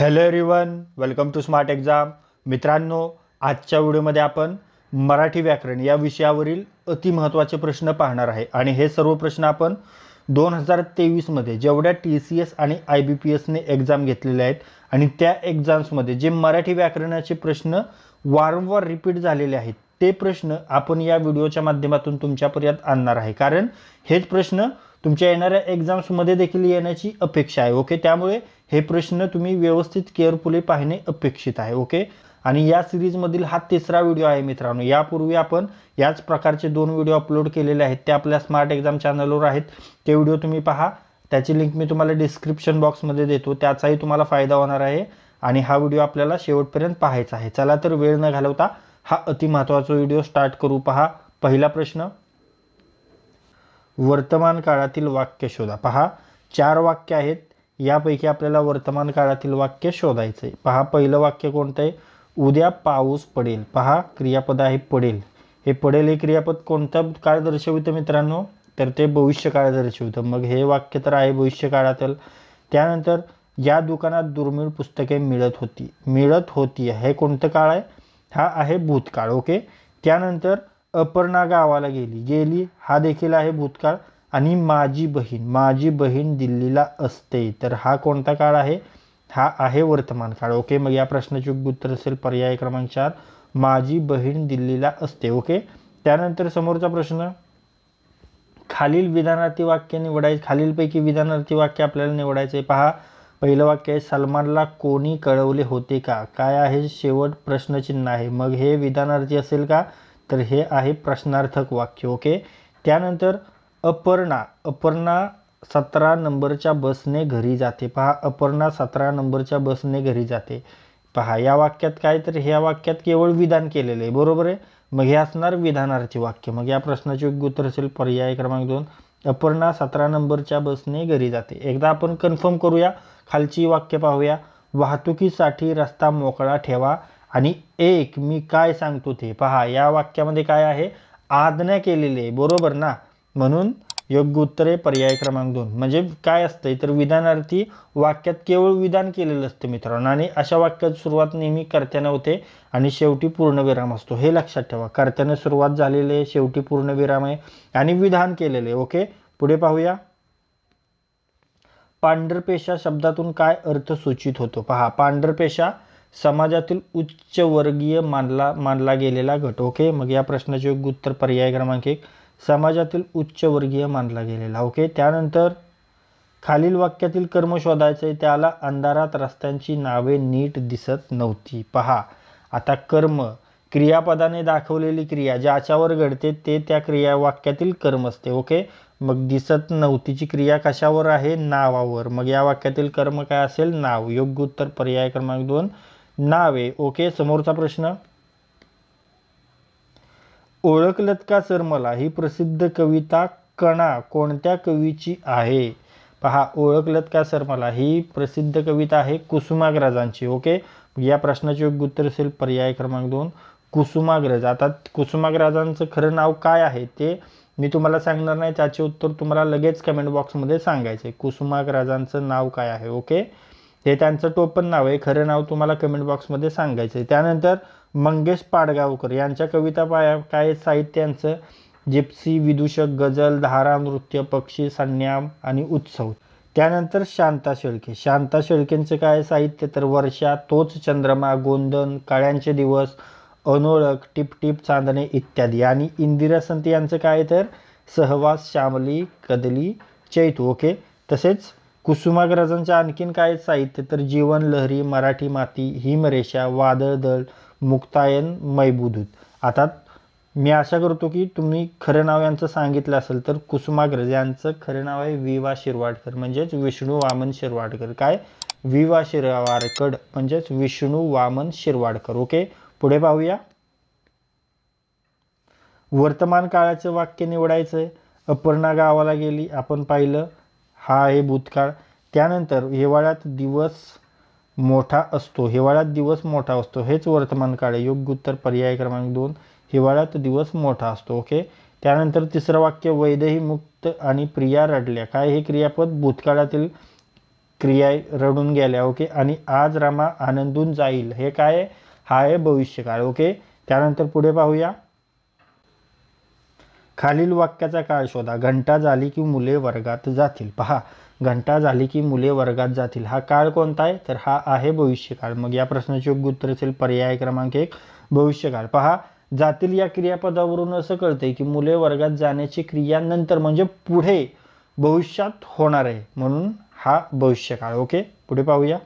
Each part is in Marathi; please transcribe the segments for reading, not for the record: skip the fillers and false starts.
Hello everyone, welcome to smart exam. मित्रांनो, आजच्या व्हिडिओमध्ये आपण मराठी व्याकरण या विषयावरील अतिमहत्त्वाचे प्रश्न पाहणार आहे. आणि हे सर्व प्रश्न आपण 2023मध्ये जेवढ्या TCS आणि IBPSने एक्झाम घेतलेले आहेत आणि त्या एक्झाम्समध्ये जे मराठी व्याकरणाचे प्रश्न वारंवार रिपीट झालेले आहेत ते प्रश्न आपण या व्हिडिओच्या माध्यमातून तुमच्यापर्यंत आणणार आहे. कारण हेच प्रश्न तुमच्या येणाऱ्या एक्झाम्समध्ये देखील येण्याची अपेक्षा आहे. ओके, त्यामुळे हे प्रश्न तुम्ही व्यवस्थित केअरफुली पाहणे अपेक्षित आहे. ओके, आणि या सिरीजमधील हा तिसरा व्हिडिओ आहे मित्रांनो. यापूर्वी आपण याच प्रकारचे 2 व्हिडिओ अपलोड केलेले आहेत, ते आपल्या स्मार्ट एक्झाम चॅनलवर आहेत. ते व्हिडिओ तुम्ही पहा, त्याची लिंक मी तुम्हाला डिस्क्रिप्शन बॉक्समध्ये देतो, त्याचाही तुम्हाला फायदा होणार आहे. आणि हा व्हिडिओ आपल्याला शेवटपर्यंत पाहायचा आहे. चला तर वेळ न घालवता हा अतिमहत्त्वाचा व्हिडिओ स्टार्ट करू. पहा, पहिला प्रश्न, वर्तमान काळातील वाक्य शोधा. पहा, 4 वाक्य आहेत, यापैकी आपल्याला वर्तमान काळातील वाक्य शोधायचं आहे. पहा, पहिलं वाक्य कोणतं आहे? उद्या पाऊस पडेल. पहा, क्रियापद आहे पडेल. हे पडेल हे क्रियापद कोणतं काळ दर्शवितं मित्रांनो? तर ते भविष्य काळ दर्शवितं. मग हे वाक्य तर आहे भविष्य काळातील. त्यानंतर या दुकानात दुर्मिळ पुस्तके मिळत होती हे कोणतं काळ आहे? हा आहे भूतकाळ. ओके, त्यानंतर अपर्णा गावाला गेली हा देखील आहे भूतकाळ. आणि माझी बहीण दिल्लीला असते, तर हा कोणता काळ आहे? हा आहे वर्तमान काळ. ओके, मग या प्रश्नाचे उत्तर असेल पर्याय क्रमांक 4, माझी बहीण दिल्लीला असते. ओके, त्यानंतर समोरचा प्रश्न, खालील विधानार्थी वाक्य निवडायचे. खालीलपैकी विधानार्थी वाक्य आपल्याला निवडायचे. पहा, पहिलं वाक्य आहे, सलमानला कोणी कळवले होते का? काय आहे? शेवट प्रश्नचिन्ह आहे. मग हे विधानार्थी असेल का? तर हे आहे प्रश्नार्थक वाक्य. ओके, त्यानंतर अपर्णा 17 नंबरच्या बसने घरी जाते. पहा, अपर्णा 17 नंबरच्या बसने घरी जाते. पहा, या वाक्यात काय? तर ह्या वाक्यात केवळ विधान केलेलं आहे, बरोबर आहे. मग हे असणार विधानार्थी वाक्य. मग या प्रश्नाचे उत्तर असेल पर्याय क्रमांक 2, अपर्णा 17 नंबरच्या बसने घरी जाते. एकदा आपण कन्फर्म करूया, खालची वाक्य पाहूया. वाहतुकीसाठी रस्ता मोकळा ठेवा. आणि एक मी काय सांगतो ते. पहा, या वाक्यामध्ये काय आहे? आज्ञा केलेली आहे, बरोबर ना? म्हणून योग्य उत्तर आहे पर्याय क्रमांक 2. म्हणजे काय असतंय तर विधानार्थी वाक्यात केवळ विधान केलेलं असतं मित्रांनो. आणि अशा वाक्यात सुरुवात नेहमी कर्त्याने होते आणि शेवटी पूर्णविराम असतो, हे लक्षात ठेवा. कर्त्याने सुरुवात झालेली आहे, शेवटी पूर्णविराम आहे आणि विधान केलेले आहे. ओके, पुढे पाहूया. पांढरपेशा शब्दातून काय अर्थ सूचित होतो? पहा, पांढरपेशा समाजातील उच्चवर्गीय मानला गेलेला गट. ओके, मग या प्रश्नाचे योग्य उत्तर पर्याय क्रमांक 1, समाजातील उच्चवर्गीय मानला गेलेला. ओके, त्यानंतर खालील वाक्यातील कर्म शोधायचे. त्याला अंधारात रस्त्यांची नावे नीट दिसत नव्हती. पहा, आता कर्म क्रियापदाने दाखवलेली क्रिया ज्याच्यावर घडते ते त्या क्रिया वाक्यातील कर्म असते. ओके, मग दिसत नव्हतीची क्रिया कशावर आहे? नावावर. मग या वाक्यातील कर्म काय असेल? नाव. योग्य उत्तर पर्याय क्रमांक 2, नावे. ओके, समोरचा प्रश्न, ओळखलत का सर मला ही प्रसिद्ध कविता कणा कोणत्या कवीची आहे? पहा, ओळखलत का सर मला ही प्रसिद्ध कविता आहे कुसुमाग्रजांची. ओके, या प्रश्नाचे योग्य उत्तर असेल पर्याय क्रमांक 2, कुसुमाग्रज. आता कुसुमाग्रजांचं खरं नाव काय आहे ते मी तुम्हाला सांगणार नाही, त्याचे उत्तर तुम्हाला लगेच कमेंट बॉक्समध्ये सांगायचं आहे. कुसुमाग्रजांचं नाव काय आहे? ओके, हे त्यांचं टोपण नाव आहे, खरं नाव तुम्हाला कमेंट बॉक्समध्ये सांगायचं आहे. त्यानंतर मंगेश पाडगावकर यांच्या कविता काय साहित्यांचं? जिप्सी, विदूषक, गझल, धारा, नृत्य, पक्षी, संन्याम आणि उत्सव. त्यानंतर शांता शेळकेंचं काय साहित्य? तर वर्षा, तोच चंद्रमा, गोंधन, काळ्यांचे दिवस, अनोळख, टिपटिप चांदणे इत्यादी. आणि इंदिरा संत यांचं काय? तर सहवास, श्यामली, कदली, चैतू. ओके, तसेच कुसुमाग्रजांचं आणखीन काय साहित्य? तर जीवन लहरी, मराठी माती, हिमरेषा, वादळदळ, मुक्तायन, मैबुदूत. आता मी आशा करतो की तुम्ही खरं नाव यांचं सांगितलं असेल. तर कुसुमाग्रज यांचं खरं नाव आहे वि.वा. शिरवाडकर, म्हणजेच विष्णू वामन शिरवाडकर. काय? वि.वा. शिरवाडकर म्हणजेच विष्णू वामन शिरवाडकर. ओके, पुढे पाहूया. वर्तमान काळाचं वाक्य निवडायचं आहे. अपर्णा गावाला गेली आपण पाहिलं, हा आहे भूतकाळ. त्यानंतर हिवाळ्यात दिवस मोठा असतो, हेच वर्तमान काळ आहे. योग्य उत्तर पर्याय क्रमांक 2, हिवाळ्यात दिवस मोठा असतो. ओके, त्यानंतर तिसरं वाक्य, वैदेही मुक्त आणि प्रिया रडल्या. काय? हे क्रियापद भूतकाळातील क्रिया रडून गेल्या. ओके. आणि आज रमा आनंदून जाईल, हे काय आहे? हा आहे भविष्यकाळ. ओके. त्यानंतर पुढे पाहूया. खालील वाक्याचा काळ शोधा. घंटा झाली की मुले वर्गात जातील. पहा, घंटा झाली की मुले वर्गात जातील, हा काळ कोणता आहे? तर हा आहे भविष्यकाळ. मग या प्रश्नाचे योग्य उत्तर असेल पर्याय क्रमांक 1 भविष्यकाळ. पहा, जातील या क्रियापदावरून असं कळतंय की मुले वर्गात जाण्याची क्रिया नंतर म्हणजे पुढे भविष्यात होणार आहे, म्हणून हा भविष्यकाळ. ओके. पुढे पाहूया.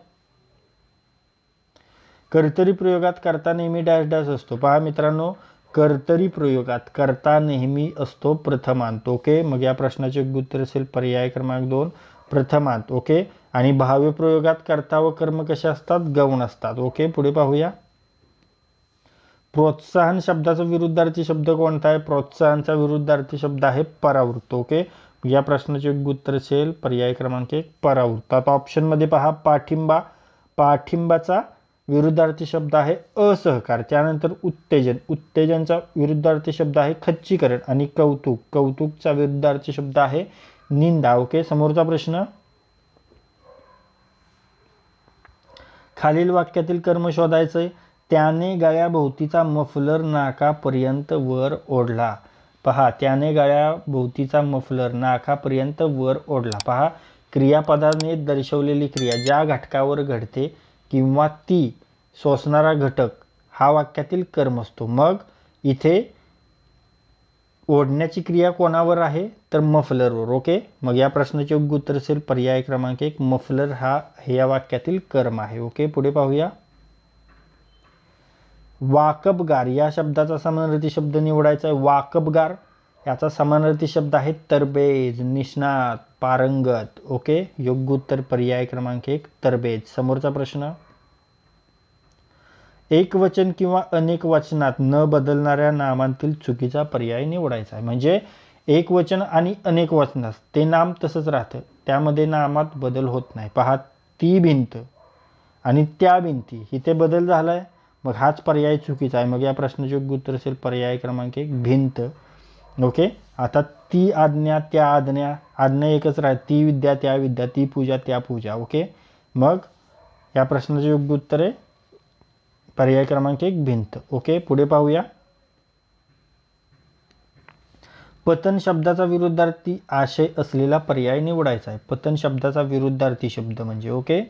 कर्तरी प्रयोगात करता नेहमी डॅश डॅश असतो. पहा मित्रांनो, कर्तरी प्रयोगात कर्ता नेहमी असतो प्रथमांत. ओके. मग या प्रश्नाचे योग्य उत्तर असेल पर्याय क्रमांक 2 प्रथमांत. ओके. आणि भाव्य प्रयोगात कर्ता व कर्म कसे असतात? गौण असतात. ओके. पुढे पाहूया. प्रोत्साहन शब्दाचा विरुद्धार्थी शब्द कोणता आहे? प्रोत्साहनचा विरुद्धार्थी शब्द आहे परावृत्त. ओके. या प्रश्नाचे योग्य उत्तर असेल पर्याय क्रमांक 1 परावृत्त. आता ऑप्शन मध्ये पहा, पाठिंबा, पाठिंबाचा विरुद्धार्थी शब्द आहे असहकार. त्यानंतर उत्तेजन, उत्तेजनचा विरुद्धार्थी शब्द आहे खच्चीकरण. आणि कौतुक, कौतुकचा विरुद्धार्थी शब्द आहे निंदा. ओके. समोरचा प्रश्न, खालील वाक्यातील कर्म शोधायचंय. त्याने गळ्याभोवतीचा मफलर नाकापर्यंत वर ओढला. पहा, त्याने गळ्याभोवतीचा मफलर नाकापर्यंत वर ओढला. पहा, क्रियापदाने दर्शवलेली क्रिया ज्या घटकावर घडते किंवा ती शोषणारा घटक हा वाक्यातील कर्म असतो. मग इथे ओढण्याची क्रिया कोणावर आहे? तर मफलरवर. ओके. मग या प्रश्नाचे योग्य उत्तर असेल पर्याय क्रमांक 1 मफलर हा या वाक्यातील कर्म आहे. ओके. पुढे पाहूया. वाकबगार या शब्दाचा समानार्थी शब्द निवडायचा आहे. वाकबगार याचा समानार्थी शब्द आहे तरबेज, निष्णात, पारंगत. ओके. योग्य उत्तर पर्याय क्रमांक 1 तरबेज. समोरचा प्रश्न, एक वचन किंवा अनेक वचनात न बदलणाऱ्या नामांतील चुकीचा पर्याय निवडायचा आहे. म्हणजे एक वचन आणि अनेक वचनात ते नाम तसंच राहतं, त्यामध्ये नामात बदल होत नाही. पहा, ती भिंत आणि त्या भिंती इथे बदल झालाय, मग हाच पर्याय चुकीचा आहे. मग या प्रश्नाचे योग्य उत्तर असेल पर्याय क्रमांक 1 भिंत. ओके. आता ती आज्ञा, त्या आज्ञा, आज्ञा एकच राहते. ती विद्या, त्या विद्या, ती पूजा, त्या पूजा. ओके. मग या प्रश्नाचे योग्य उत्तर आहे पर्याय क्रमांक 1 भिंत. ओके. पुढे पाहूया. पतन शब्दाचा विरुद्धार्थी आशय असलेला पर्याय निवडायचा आहे. पतन शब्दाचा विरुद्धार्थी शब्द म्हणजे, ओके,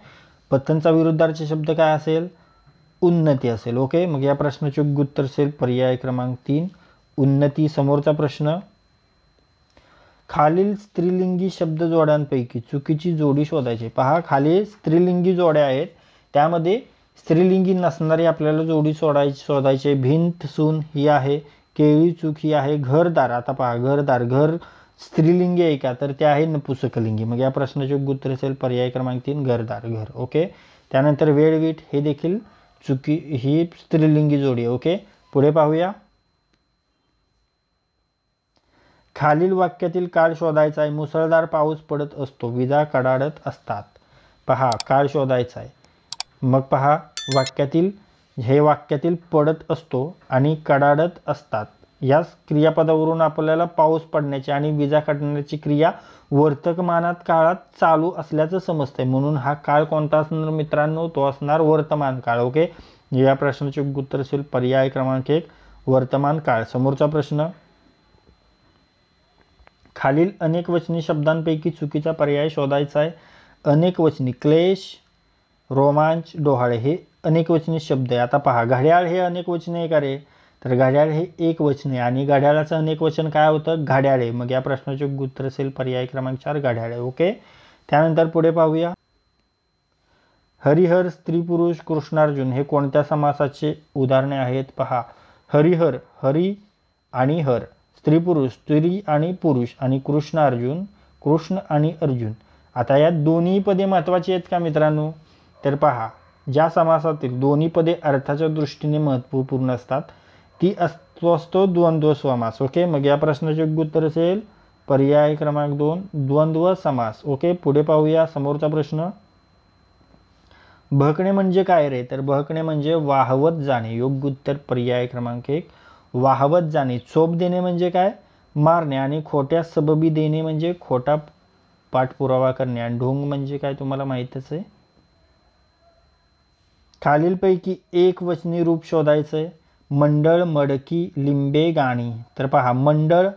पतनचा विरुद्धार्थी शब्द काय असेल? उन्नती असेल. ओके. मग या प्रश्नाचे योग्य उत्तर असेल पर्याय क्रमांक 3 उन्नती. समोरचा प्रश्न, खालील स्त्रीलिंगी शब्द जोड्यांपैकी चुकीची जोडी शोधायची. पहा, खाली स्त्रीलिंगी जोड्या आहेत, त्यामध्ये स्त्रीलिंगी नसणारी आपल्याला जोडी शोधायची. भिंत सून ही आहे, केळी चूक ही आहे, घरदार. आता पहा, घरदार, घर स्त्रीलिंगी आहे का? तर ते आहे नपुंसकलिंगी. मग या प्रश्नाचे योग्य उत्तर असेल पर्याय क्रमांक 3 घरदार, घर. ओके. त्यानंतर वेळवीट हे देखील चुकी, ही स्त्रीलिंगी जोडी. ओके. पुढे पाहूया. खालील वाक्यातील काळ शोधायचा आहे. मुसळधार पाऊस पडत असतो, विजा कडाडत असतात. पहा, काळ शोधायचा आहे. मग पहा, वाक्यातील हे वाक्यातील पडत असतो आणि कडाडत असतात या क्रियापदावरून आपल्याला पाऊस पडण्याची आणि विजा काढण्याची क्रिया वर्तमानात काळात चालू असल्याचं समजतंय. म्हणून हा काळ कोणता असणार मित्रांनो? तो असणार वर्तमान काळ. ओके. या प्रश्नाचे उत्तर असेल पर्याय क्रमांक 1 वर्तमान काळ. समोरचा प्रश्न, खालील अनेक वचनी शब्दांपैकी चुकीचा पर्याय शोधायचा आहे. अनेक वचनी, क्लेश, रोमांच, डोहाळे हे अनेक वचनी शब्द आहे. आता पहा, घड्याळ हे अनेक वचने आहे का रे? तर घड्याळ हे एक वचन आहे आणि घड्याळाचं अनेक वचन काय होतं? घड्याळे. मग या प्रश्नाचे उत्तर असेल पर्याय क्रमांक 4 घड्याळे. ओके. त्यानंतर पुढे पाहूया. हरिहर, स्त्री पुरुष, कृष्णार्जुन हे कोणत्या समासाचे उदाहरणे आहेत? पहा, हरिहर, हरी आणि हर, स्त्री पुरुष, स्त्री आणि पुरुष, आणि कृष्ण अर्जुन, कृष्ण आणि अर्जुन. आता या दोन्ही पदे महत्त्वाची आहेत का मित्रांनो? तर पहा, ज्या समासातील दोन्ही पदे अर्थाच्या दृष्टीने महत्त्वपूर्ण असतात ती असतो द्वंद्व समास. ओके. मग या प्रश्नाचे उत्तर असेल पर्याय क्रमांक 2 द्वंद्व समास. ओके. पुढे पाहूया. समोरचा प्रश्न, बहकणे म्हणजे काय रे? तर बहकणे म्हणजे वाहवत जाणे. योग्य उत्तर पर्याय क्रमांक 1 वाहवत जाणे. चोप देणे म्हणजे काय? मारणे. आणि खोट्या सबबी देणे म्हणजे खोटा पाठपुरावा करणे आणि ढोंग म्हणजे काय तुम्हाला माहीतच आहे. खालीलपैकी एक वचनी रूप शोधायचं आहे. मंडळ, मडकी, लिंबे, गाणी. तर पहा मंडळ,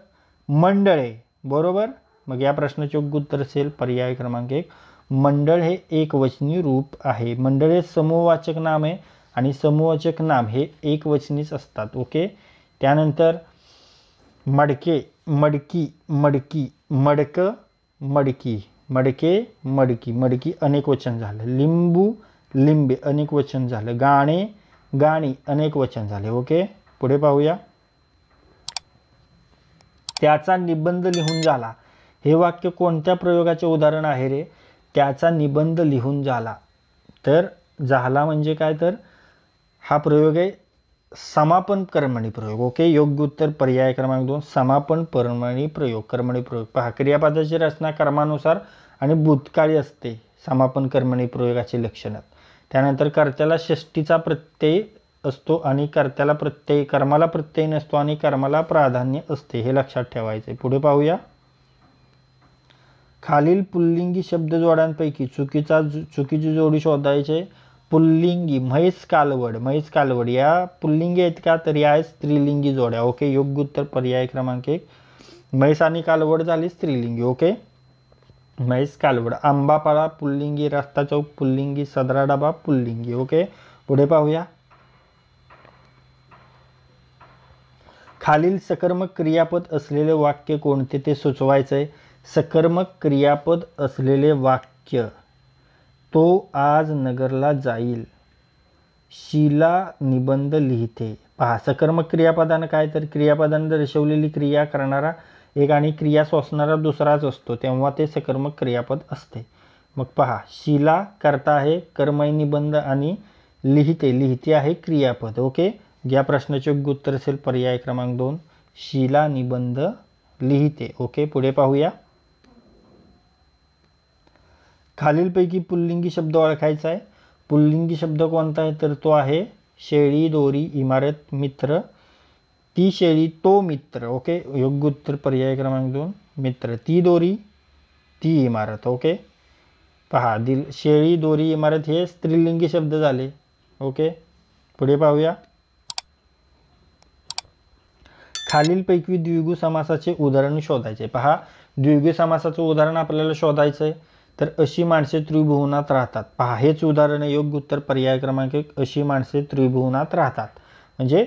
मंडळे बरोबर. मग या प्रश्नाचे योग्य उत्तर असेल पर्याय क्रमांक 1. मंडळ हे एकवचनी रूप आहे. मंडळ हे समूहवाचक नाम आहे आणि समूहवाचक नाम हे एकवचनीच असतात. ओके. त्यानंतर मडके, मडकी, मडकी, मडक, मडकी, मडके, मडकी, मडकी अनेक वचन झालं. लिंबू, लिंबे अनेक वचन झालं. गाणे, गाणी अनेक वचन झाले. ओके. पुढे पाहूया. त्याचा निबंध लिहून झाला. हे वाक्य कोणत्या प्रयोगाचे उदाहरण आहे रे? त्याचा निबंध लिहून झाला. तर झाला म्हणजे काय? तर हा प्रयोग आहे समापन कर्मणी प्रयोग. ओके. योग्य उत्तर पर्याय क्रमांक 2 समापन कर्मणी प्रयोग. कर्मणी प्रयोग पहा क्रियापदाची रचना कर्मानुसार आणि भूतकाळी असते. समापन कर्मणी प्रयोगाचे लक्षण. त्यानंतर कर्त्याला षष्टीचा प्रत्यय असतो आणि कर्त्याला प्रत्यय कर्माला प्रत्यय नसतो आणि कर्माला प्राधान्य असते. हे लक्षात ठेवायचे. पुढे पाहूया. खालील पुल्लिंगी शब्द जोड्यांपैकी चुकीची जोडी शोधायचे. पुल्लिंगी म्हैस कालवड, म्हैस कालवड या पुल्लिंगी आहेत का? तर या स्त्रीलिंगी जोड्या. ओके. योग्य उत्तर पर्याय क्रमांक 1. म्हैस आणि कालवड झाली स्त्रीलिंगी. ओके. म्हैस कालवड. आंबापाळा पुल्लिंगी, रस्ता चौक पुल्लिंगी, सदरा डबा पुल्लिंगी. ओके. पुढे पाहूया. खालील सकर्मक क्रियापद असलेले वाक्य कोणते ते सुचवायचे. सकर्मक क्रियापद असलेले वाक्य. तो आज नगरला जाईल. शीला निबंध लिहिते. पहा सकर्मक क्रियापदानं काय? तर क्रियापदानं दर्शवलेली क्रिया करणारा एक आणि क्रिया सोसणारा दुसराच असतो तेव्हा ते सकर्मक क्रियापद असते. मग पहा शीला कर्ता आहे, कर्मय निबंध आणि लिहिते, लिहिते आहे क्रियापद. ओके. या प्रश्नाचे योग्य उत्तर असेल पर्याय क्रमांक 2 शीला निबंध लिहिते. ओके. पुढे पाहूया. खालीलपैकी पुल्लिंगी शब्द ओळखायचा आहे. पुल्लिंगी शब्द कोणता आहे? तर तो आहे शेळी, दोरी, इमारत, मित्र. ती शेळी, तो मित्र. ओके. योग्य उत्तर पर्याय क्रमांक 2 मित्र. ती दोरी, ती इमारत. ओके. पहा शेळी, दोरी, इमारत हे स्त्रीलिंगी शब्द झाले. ओके. पुढे पाहूया. खालीलपैकी द्विगु समासाचे उदाहरण शोधायचे. पहा द्विगु समासाचं उदाहरण आपल्याला शोधायचं आहे. तर अशी माणसे त्रिभुवनात राहतात. पहा हेच उदाहरण आहे. योग्य उत्तर पर्याय क्रमांक 1 अशी माणसे त्रिभुवनात राहतात म्हणजे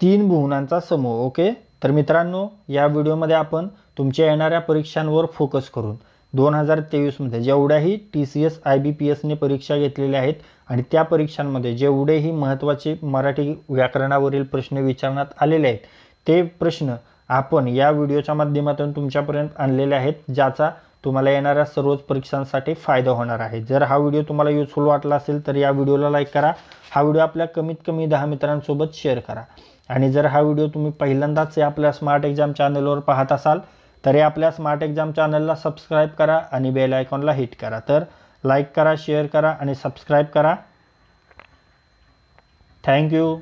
3 भुवनांचा समूह. ओके. तर मित्रांनो या व्हिडिओमध्ये आपण तुमच्या येणाऱ्या परीक्षांवर फोकस करून 2023मध्ये जेवढ्याही TCS IBPSने परीक्षा घेतलेल्या आहेत आणि त्या परीक्षांमध्ये जेवढेही महत्त्वाचे मराठी व्याकरणावरील प्रश्न विचारण्यात आलेले आहेत ते प्रश्न आपण या व्हिडिओच्या माध्यमातून तुमच्यापर्यंत आणलेले आहेत, ज्याचा तुम्हाला येणाऱ्या सर्वच परीक्षांसाठी फायदा होणार आहे. जर हा व्हिडिओ तुम्हाला युजफुल वाटला असेल तर या व्हिडिओला लाईक करा. हा व्हिडिओ आपल्या कमीत कमी 10 मित्रांसोबत शेअर करा. आणि जर हा व्हिडिओ तुम्ही पहिल्यांदाच आपल्या स्मार्ट एक्झाम चॅनलवर पाहत असाल तर आपल्या स्मार्ट एक्झाम चॅनलला सबस्क्राईब करा आणि बेल आयकॉनला हिट करा. तर लाईक करा, शेअर करा आणि सबस्क्राईब करा. थँक्यू.